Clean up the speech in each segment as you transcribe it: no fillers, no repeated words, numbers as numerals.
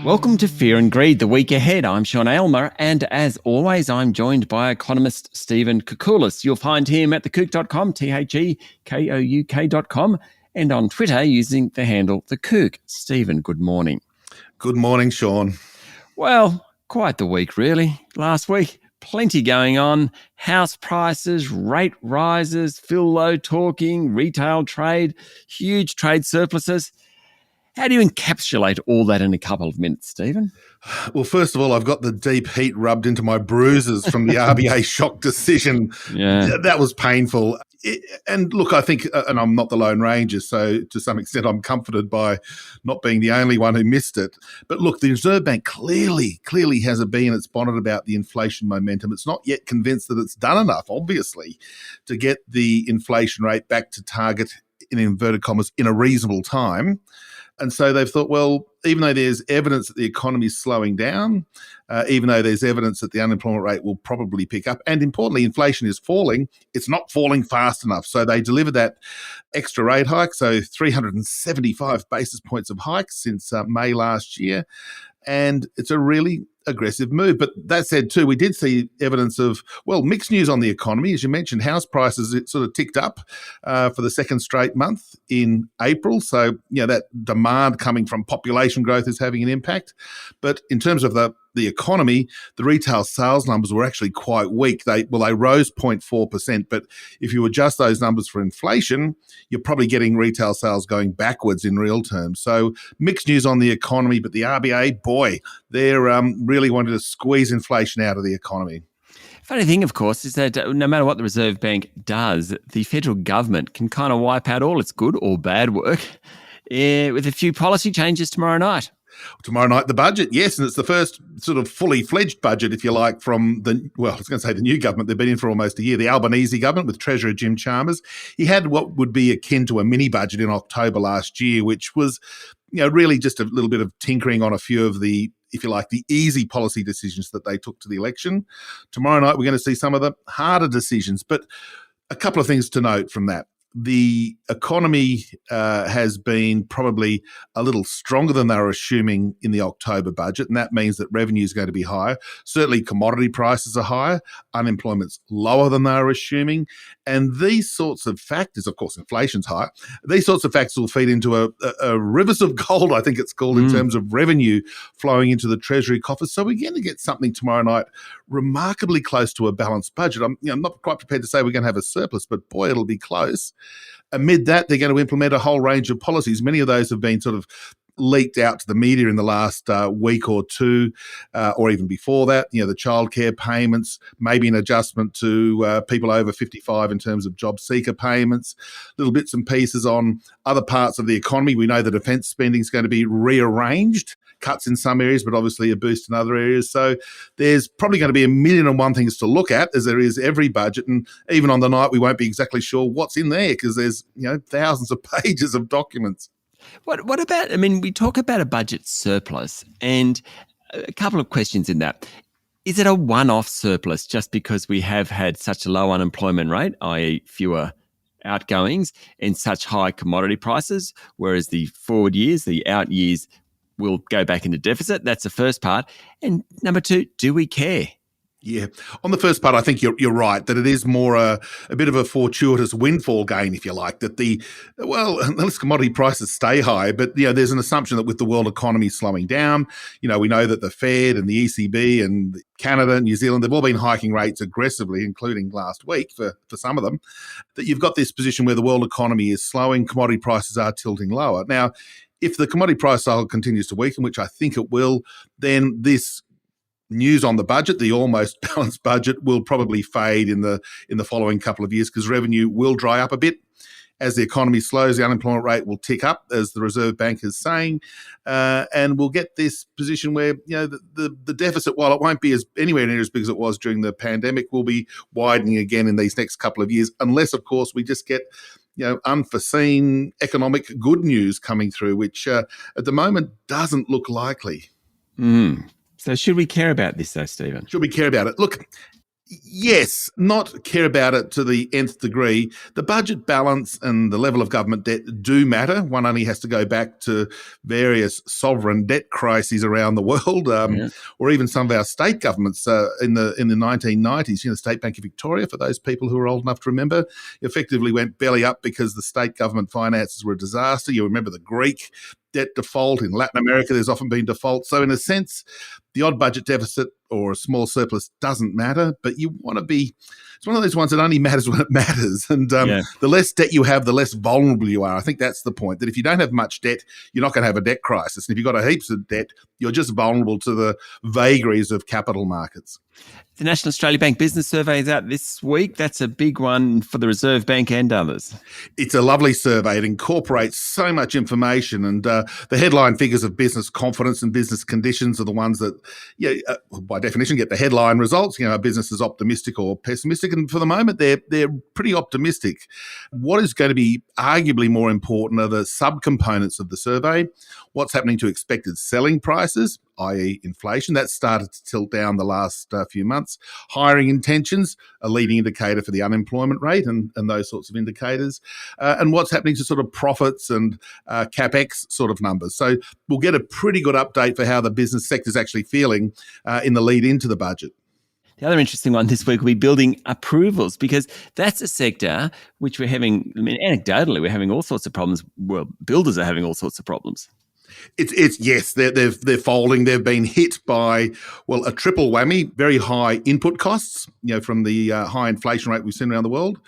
Welcome to Fear and Greed, the week ahead. I'm Sean Aylmer, and as always, I'm joined by economist Stephen Koukoulas. You'll find him at thekouk.com, THEKOUK.com, and on Twitter using the handle thekouk. Stephen, good morning. Good morning, Sean. Well, quite the week, really. Last week, plenty going on. House prices, rate rises, Phil Lowe talking, retail trade, huge trade surpluses. How do you encapsulate all that in a couple of minutes, Stephen? Well, first of all, I've got the deep heat rubbed into my bruises from the RBA shock decision. Yeah. That was painful. And look, I think, and I'm not the Lone Ranger, so to some extent I'm comforted by not being the only one who missed it. But look, the Reserve Bank clearly has a bee in its bonnet about the inflation momentum. It's not yet convinced that it's done enough, obviously, to get the inflation rate back to target, in inverted commas, in a reasonable time. And so they've thought, well, even though there's evidence that the economy is slowing down, even though there's evidence that the unemployment rate will probably pick up, and importantly, inflation is falling, it's not falling fast enough. So they delivered that extra rate hike, so 375 basis points of hikes since May last year. And it's a really aggressive move. But that said, too, we did see evidence of, well, mixed news on the economy. As you mentioned, house prices, it sort of ticked up for the second straight month in April. So, that demand coming from population growth is having an impact. But in terms of the economy, the retail sales numbers were actually quite weak. They rose 0.4%, but if you adjust those numbers for inflation, you're probably getting retail sales going backwards in real terms. So mixed news on the economy, but the RBA, boy, they're really wanting to squeeze inflation out of the economy. Funny thing, of course, is that no matter what the Reserve Bank does, the federal government can kind of wipe out all its good or bad work with a few policy changes tomorrow night. Tomorrow night, the budget, yes, and it's the first sort of fully fledged budget, if you like, from the new government. They've been in for almost a year. The Albanese government with Treasurer Jim Chalmers. He had what would be akin to a mini budget in October last year, which was, really just a little bit of tinkering on a few of the, if you like, the easy policy decisions that they took to the election. Tomorrow night, we're going to see some of the harder decisions, but a couple of things to note from that. The economy has been probably a little stronger than they were assuming in the October budget, and that means that revenue is going to be higher. Certainly commodity prices are higher, unemployment's lower than they were assuming, and these sorts of factors, of course, inflation's high, these sorts of factors will feed into a rivers of gold, I think it's called, in terms of revenue flowing into the Treasury coffers. So we're going to get something tomorrow night remarkably close to a balanced budget. I'm not quite prepared to say we're going to have a surplus, but boy, it'll be close. Amid that, they're going to implement a whole range of policies. Many of those have been sort of leaked out to the media in the last week or two, or even before that. The childcare payments, maybe an adjustment to people over 55 in terms of job seeker payments, little bits and pieces on other parts of the economy. We know the defence spending is going to be rearranged, cuts in some areas, but obviously a boost in other areas. So there's probably going to be a million and one things to look at, as there is every budget. And even on the night, we won't be exactly sure what's in there because there's thousands of pages of documents. What about, we talk about a budget surplus, and a couple of questions in that. Is it a one-off surplus just because we have had such a low unemployment rate, i.e. fewer outgoings, and such high commodity prices, whereas the forward years, the out years, will go back into deficit? That's the first part. And number two, do we care? Yeah. On the first part, I think you're right, that it is more a bit of a fortuitous windfall gain, if you like, that unless commodity prices stay high, but there's an assumption that with the world economy slowing down, we know that the Fed and the ECB and Canada and New Zealand, they've all been hiking rates aggressively, including last week for some of them, that you've got this position where the world economy is slowing, commodity prices are tilting lower. Now, if the commodity price cycle continues to weaken, which I think it will, then this news on the budget, the almost balanced budget, will probably fade in the following couple of years because revenue will dry up a bit. As the economy slows, the unemployment rate will tick up, as the Reserve Bank is saying, and we'll get this position where the deficit, while it won't be anywhere near as big as it was during the pandemic, will be widening again in these next couple of years, unless, of course, we just get unforeseen economic good news coming through, which at the moment doesn't look likely. So should we care about this though, Stephen? Should we care about it? Look, Yes, not care about it to the nth degree. The budget balance and the level of government debt do matter. One only has to go back to various sovereign debt crises around the world, Yeah. or even some of our state governments in the 1990s. The State Bank of Victoria, for those people who are old enough to remember, effectively went belly up because the state government finances were a disaster. You remember the Greek debt default. In Latin America, there's often been default. So in a sense, the odd budget deficit or a small surplus doesn't matter, but you want to be, it's one of those ones that only matters when it matters. And Yeah. the less debt you have, the less vulnerable you are. I think that's the point, that if you don't have much debt, you're not going to have a debt crisis. And if you've got heaps of debt, you're just vulnerable to the vagaries of capital markets. The National Australia Bank Business Survey is out this week. That's a big one for the Reserve Bank and others. It's a lovely survey. It incorporates so much information, and the headline figures of business confidence and business conditions are the ones that, by definition, get the headline results. Are businesses optimistic or pessimistic? And for the moment, they're pretty optimistic. What is going to be arguably more important are the subcomponents of the survey. What's happening to expected selling prices, i.e. inflation? That started to tilt down the last few months. Hiring intentions, a leading indicator for the unemployment rate and those sorts of indicators. And what's happening to sort of profits and CapEx sort of numbers. So we'll get a pretty good update for how the business sector is actually feeling in the lead into the budget. The other interesting one this week will be building approvals, because that's a sector which we're having, anecdotally, we're having all sorts of problems. Well, builders are having all sorts of problems. It's yes, they're folding. They've been hit by, a triple whammy: very high input costs, from the high inflation rate we've seen around the world,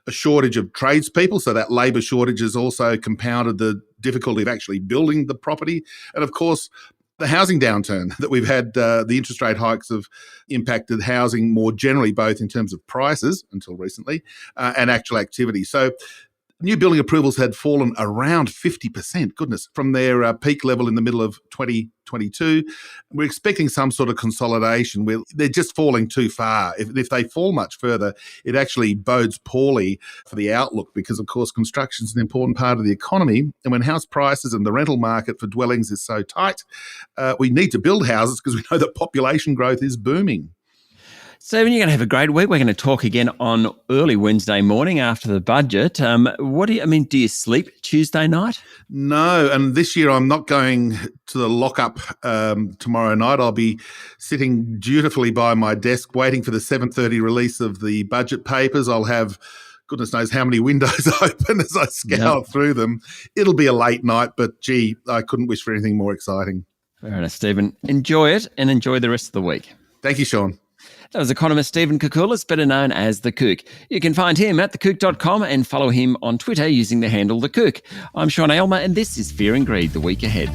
a shortage of tradespeople, so that labour shortage has also compounded the difficulty of actually building the property, and of course, the housing downturn that we've had. The interest rate hikes have impacted housing more generally, both in terms of prices until recently and actual activity. So new building approvals had fallen around 50%, goodness, from their peak level in the middle of 2022. We're expecting some sort of consolidation where they're just falling too far. If they fall much further, it actually bodes poorly for the outlook, because, of course, construction is an important part of the economy. And when house prices and the rental market for dwellings is so tight, we need to build houses because we know that population growth is booming. Stephen, you're going to have a great week. We're going to talk again on early Wednesday morning after the budget. Do you sleep Tuesday night? No, and this year I'm not going to the lockup tomorrow night. I'll be sitting dutifully by my desk waiting for the 7:30 release of the budget papers. I'll have goodness knows how many windows open as I scour through them. It'll be a late night, but gee, I couldn't wish for anything more exciting. Fair enough, Stephen. Enjoy it and enjoy the rest of the week. Thank you, Sean. That was economist Stephen Koukoulas, better known as The Kook. You can find him at thekook.com and follow him on Twitter using the handle The Kook. I'm Sean Aylmer, and this is Fear and Greed, the week ahead.